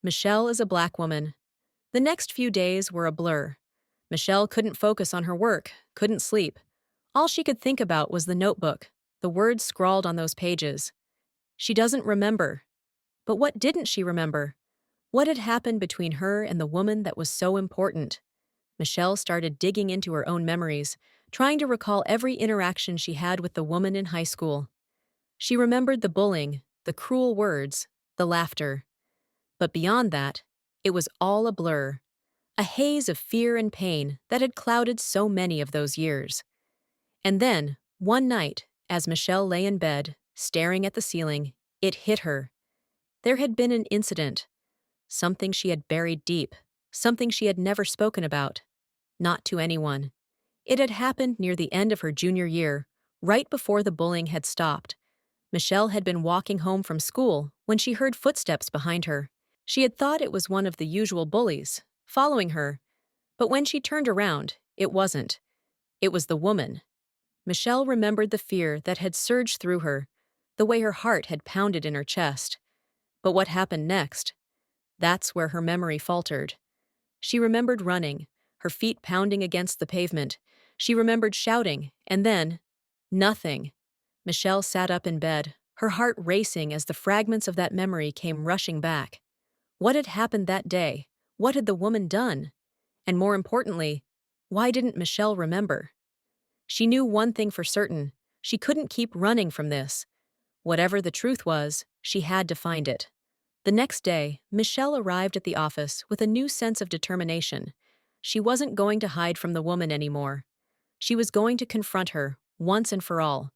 Michelle is a black woman. The next few days were a blur. Michelle couldn't focus on her work, couldn't sleep. All she could think about was the notebook, the words scrawled on those pages. She doesn't remember. But what didn't she remember? What had happened between her and the woman that was so important? Michelle started digging into her own memories, trying to recall every interaction she had with the woman in high school. She remembered the bullying, the cruel words, the laughter. But beyond that, it was all a blur, a haze of fear and pain that had clouded so many of those years. And then, one night, as Michelle lay in bed, staring at the ceiling, it hit her. There had been an incident, something she had buried deep, something she had never spoken about, not to anyone. It had happened near the end of her junior year, right before the bullying had stopped. Michelle had been walking home from school when she heard footsteps behind her. She had thought it was one of the usual bullies, following her, but when she turned around, it wasn't. It was the woman. Michelle remembered the fear that had surged through her, the way her heart had pounded in her chest. But what happened next? That's where her memory faltered. She remembered running, her feet pounding against the pavement. She remembered shouting, and then, nothing. Michelle sat up in bed, her heart racing as the fragments of that memory came rushing back. What had happened that day? What had the woman done? And more importantly, why didn't Michelle remember? She knew one thing for certain: she couldn't keep running from this. Whatever the truth was, she had to find it. The next day, Michelle arrived at the office with a new sense of determination. She wasn't going to hide from the woman anymore. She was going to confront her, once and for all.